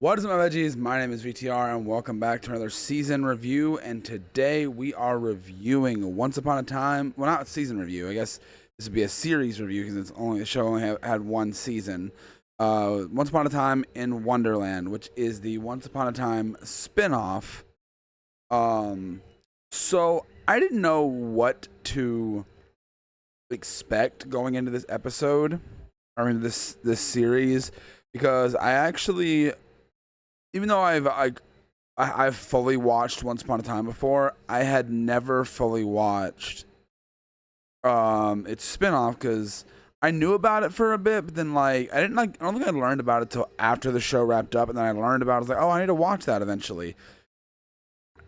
What is up, my veggies? My name is VTR, and welcome back to another season review. And today we are reviewing Once Upon a Time. Well, not a season review. I guess this would be a series review because the show only had one season. Once Upon a Time in Wonderland, which is the Once Upon a Time spinoff. So I didn't know what to expect going into this episode, or into this series, because I actually, even though I've fully watched Once Upon a Time before, I had never fully watched its spinoff because I knew about it for a bit, but then I don't think I learned about it till after the show wrapped up, and then I learned about it. I was like, oh, I need to watch that eventually,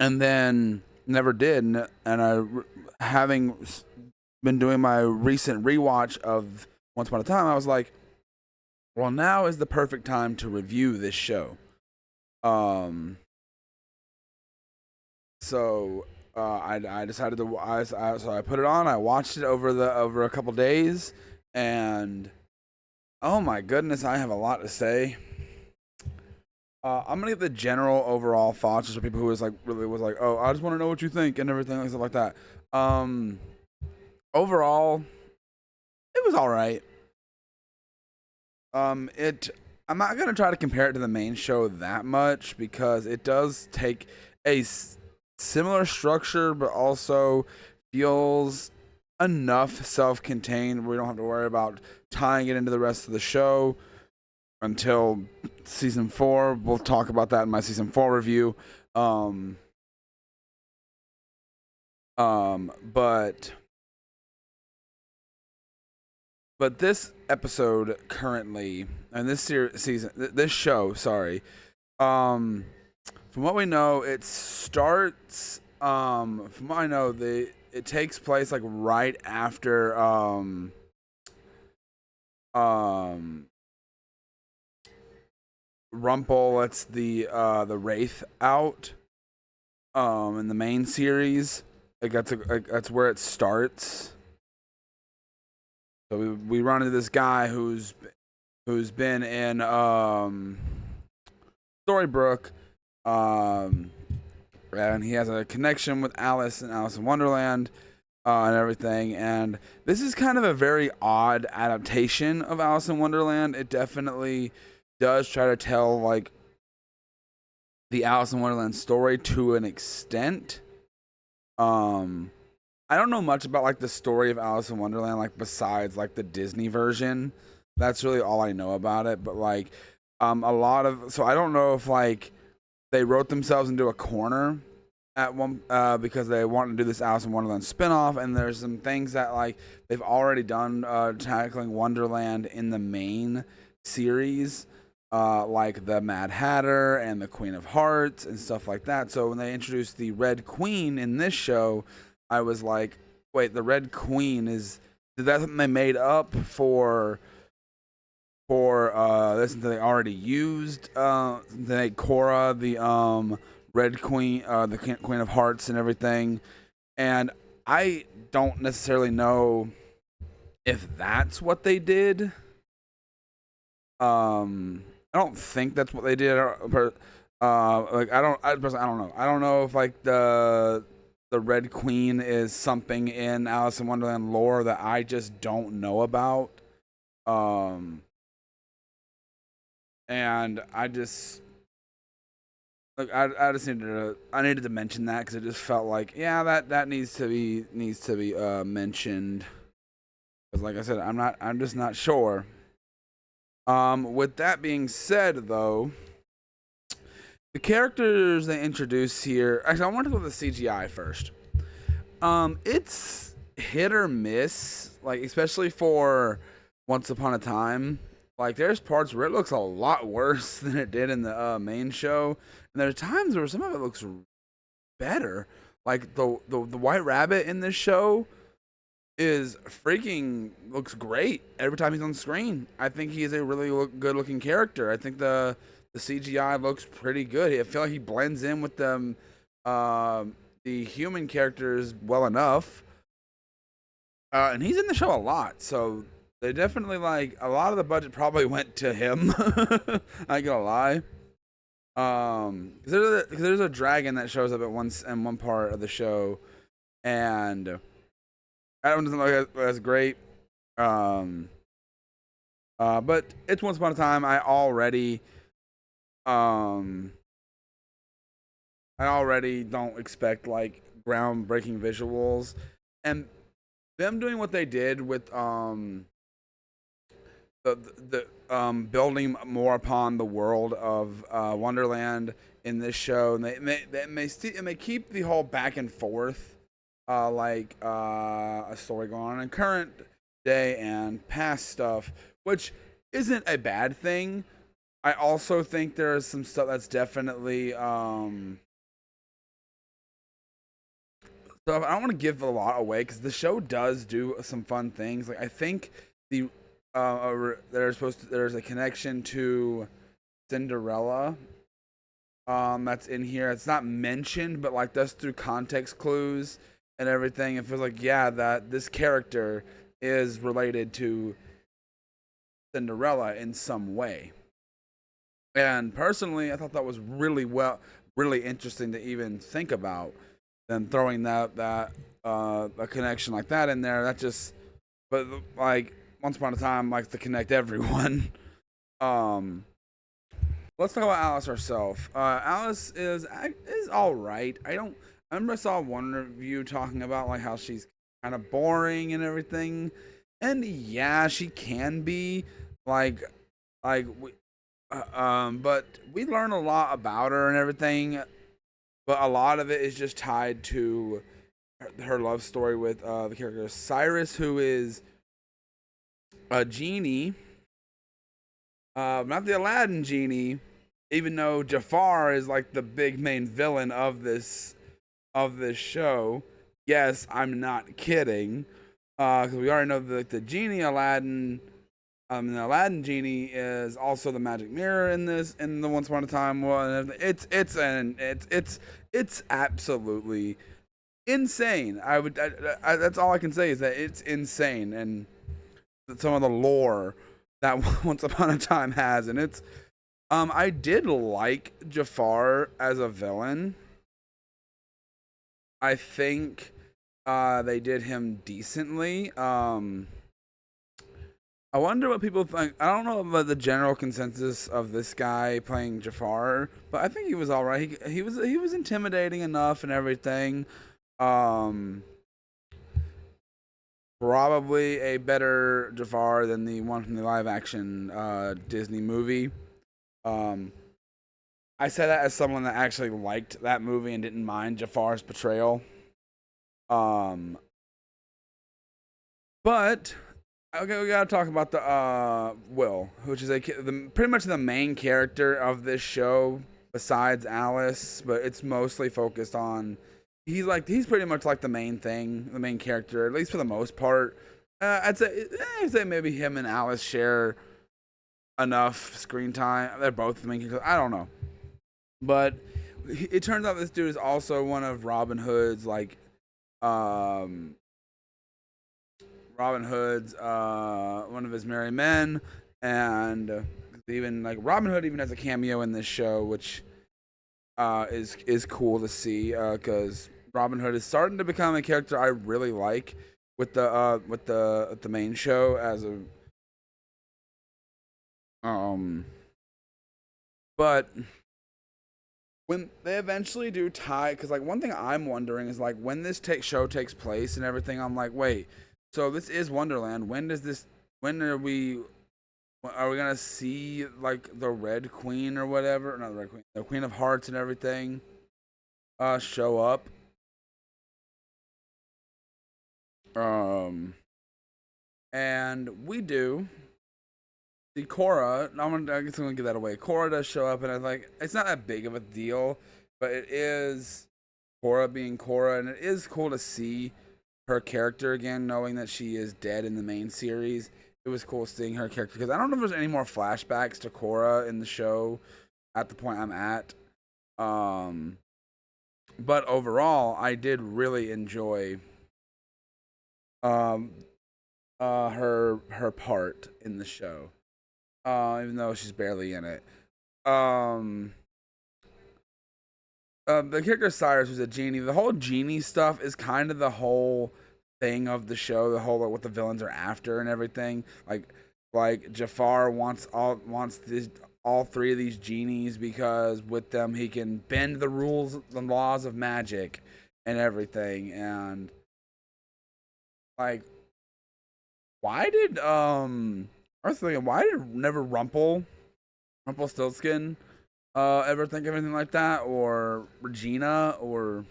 and then never did. And having been doing my recent rewatch of Once Upon a Time, I was like, well, now is the perfect time to review this show. I decided to so I put it on. I watched it over a couple days, and oh my goodness, I have a lot to say. I'm gonna give the general overall thoughts just for people who was like, oh, I just want to know what you think and everything and stuff like that. Overall, it was all right. I'm not gonna try to compare it to the main show that much because it does take a similar structure, but also feels enough self-contained. We don't have to worry about tying it into the rest of the show until season 4. We'll talk about that in my season 4 review. But this episode currently, and this show, sorry, from what we know, it starts. From what I know, it takes place like right after Rumple lets the Wraith out in the main series. That's where it starts. So we run into this guy who's been in Storybrooke, and he has a connection with Alice and Alice in Wonderland, and everything. And this is kind of a very odd adaptation of Alice in Wonderland. It definitely does try to tell like the Alice in Wonderland story to an extent. I don't know much about like the story of Alice in Wonderland, like besides like the Disney version. That's really all I know about it. But like so I don't know if like they wrote themselves into a corner at one because they want to do this Alice in Wonderland spinoff, and there's some things that like they've already done tackling Wonderland in the main series, like the Mad Hatter and the Queen of Hearts and stuff like that. So when they introduced the Red Queen in this show, I was like, wait, the Red Queen is that something they made up for this that they already used? They Cora, the Red Queen, the Queen of Hearts and everything. And I don't necessarily know if that's what they did. I don't think that's what they did. Like I don't know. I don't know if like the Red Queen is something in Alice in Wonderland lore that I just don't know about. And I just like I just needed to mention that because it just felt like, yeah, that needs to be mentioned. Because like I said, I'm just not sure. With that being said, though, the characters they introduce here. Actually, I want to go with the CGI first. It's hit or miss, like especially for Once Upon a Time. Like there's parts where it looks a lot worse than it did in the main show, and there's times where some of it looks better. Like the White Rabbit in this show is freaking looks great every time he's on screen. I think he is a really good looking character. I think the CGI looks pretty good. I feel like he blends in with the human characters well enough. And he's in the show a lot, so they definitely like a lot of the budget probably went to him. I ain't gonna lie. 'Cause there's a dragon that shows up at once in one part of the show, and Adam doesn't look as great. Um, but it's Once Upon a Time. Um, I already don't expect like groundbreaking visuals, and them doing what they did with the building more upon the world of Wonderland in this show, and they may keep the whole back and forth, a story going on in current day and past stuff, which isn't a bad thing. I also think there's some stuff that's definitely so I don't want to give a lot away because the show does do some fun things. Like I think the there's a connection to Cinderella that's in here. It's not mentioned, but like just through context clues and everything, it feels like yeah that this character is related to Cinderella in some way. And personally, I thought that was really interesting to even think about. Then throwing that a connection like that in there, that just but like Once Upon a Time likes to connect everyone. Um, let's talk about Alice herself. Alice is all right. I remember I saw one review talking about like how she's kind of boring and everything, and yeah, she can be like like we, but we learn a lot about her and everything. But a lot of it is just tied to her love story with the character Cyrus, who is a genie, not the Aladdin genie, even though Jafar is like the big main villain of this show. Yes, I'm not kidding, because we already know that the genie Aladdin, the Aladdin genie is also the magic mirror in the Once Upon a Time one. It's absolutely insane. That's all I can say is that it's insane, and some of the lore that Once Upon a Time has, and it's I did like Jafar as a villain. I think they did him decently. I wonder what people think. I don't know about the general consensus of this guy playing Jafar, but I think he was all right. He was intimidating enough and everything. Um, Probably a better Jafar than the one from the live action Disney movie. Um, I say that as someone that actually liked that movie and didn't mind Jafar's portrayal. Um, but okay, we gotta talk about the Will, which is pretty much the main character of this show besides Alice, but it's mostly focused on. He's pretty much like the main thing, the main character, at least for the most part. I'd say maybe him and Alice share enough screen time. They're both the main characters. I don't know, but it turns out this dude is also one of um Robin Hood's one of his merry men, and even like Robin Hood even has a cameo in this show, which is cool to see because Robin Hood is starting to become a character I really like with the main show as a um but when they eventually do tie, because like one thing I'm wondering is like when this show takes place and everything, I'm like, wait, so this is Wonderland. When are we gonna see like the Red Queen or whatever? Not the Red Queen, the Queen of Hearts and everything, show up? Um, and we do. The Cora, I guess I'm gonna give that away. Cora does show up, and I like it's not that big of a deal, but it is Cora being Cora, and it is cool to see her character again, knowing that she is dead in the main series. It was cool seeing her character because I don't know if there's any more flashbacks to Cora in the show at the point I'm at. Um, but overall, I did really enjoy um her part in the show, even though she's barely in it. Um, The character Cyrus was a genie. The whole genie stuff is kind of the whole thing of the show. The whole like, what the villains are after and everything. Like Jafar wants all three of these genies because with them he can bend the rules, the laws of magic, and everything. And like, why did I was thinking, why did never Rumpelstiltskin ever think of anything like that, or Regina, or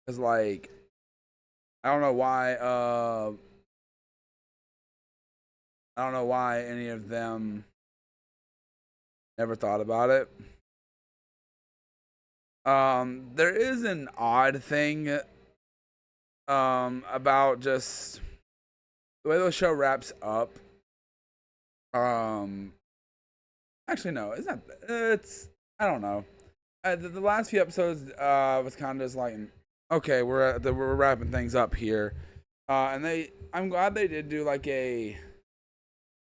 because like I don't know why I don't know why any of them never thought about it. There is an odd thing about just the way the show wraps up. Um, Actually, no, it's not. It's I don't know. The last few episodes was kind of just like, okay, we're wrapping things up here, and I'm glad they did do like a.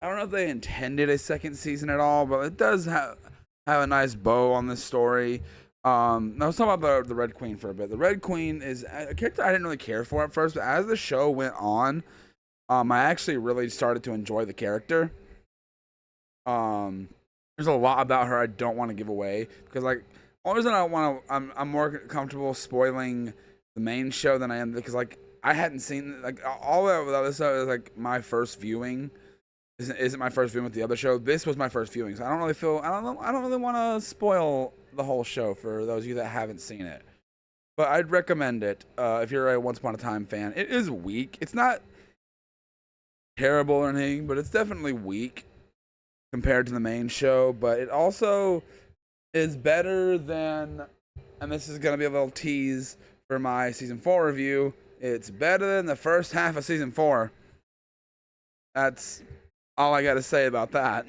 I don't know if they intended a second season at all, but it does have a nice bow on this story. Now let's talk about the Red Queen for a bit. The Red Queen is a character I didn't really care for at first, but as the show went on, I actually really started to enjoy the character. Um, there's a lot about her I don't want to give away because like only reason I want to I'm more comfortable spoiling the main show than I am because like I hadn't seen like all of the other stuff is like my first viewing isn't my first viewing with the other show. This was my first viewing, so I don't really feel I don't really want to spoil the whole show for those of you that haven't seen it. But I'd recommend it if you're a Once Upon a Time fan. It is weak. It's not terrible or anything, but it's definitely weak compared to the main show. But it also is better than, and this is going to be a little tease for my season 4 review. It's better than the first half of season 4. That's all I got to say about that.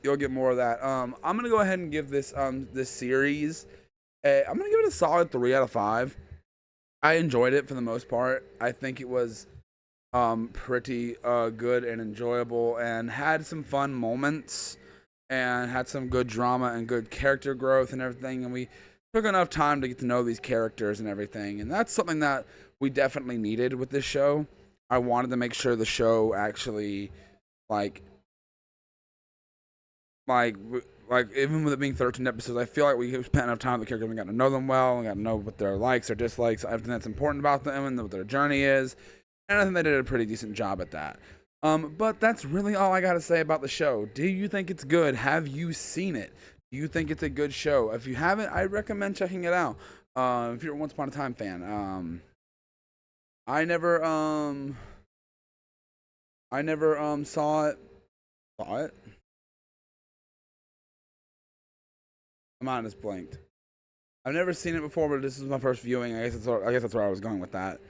You'll get more of that. I'm gonna go ahead and give this series. I'm gonna give it a solid 3 out of 5. I enjoyed it for the most part. I think it was pretty good and enjoyable, and had some fun moments, and had some good drama and good character growth and everything. And we took enough time to get to know these characters and everything. And that's something that we definitely needed with this show. I wanted to make sure the show actually, like, like, like even with it being 13 episodes, I feel like we spent enough time with the characters. We got to know them well. We got to know what their likes or dislikes, everything that's important about them, and what their journey is. And I think they did a pretty decent job at that. But that's really all I got to say about the show. Do you think it's good? Have you seen it? Do you think it's a good show? If you haven't, I recommend checking it out. If you're a Once Upon a Time fan, I never saw it. Saw it. My mind is blanked. I've never seen it before, but this is my first viewing. I guess that's where I was going with that.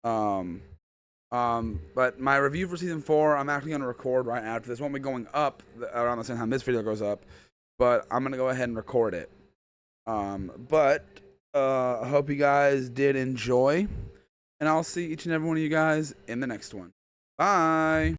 But my review for season 4, I'm actually gonna record right after this. Won't be going up around the same time this video goes up, but I'm gonna go ahead and record it. But I hope you guys did enjoy, and I'll see each and every one of you guys in the next one. Bye.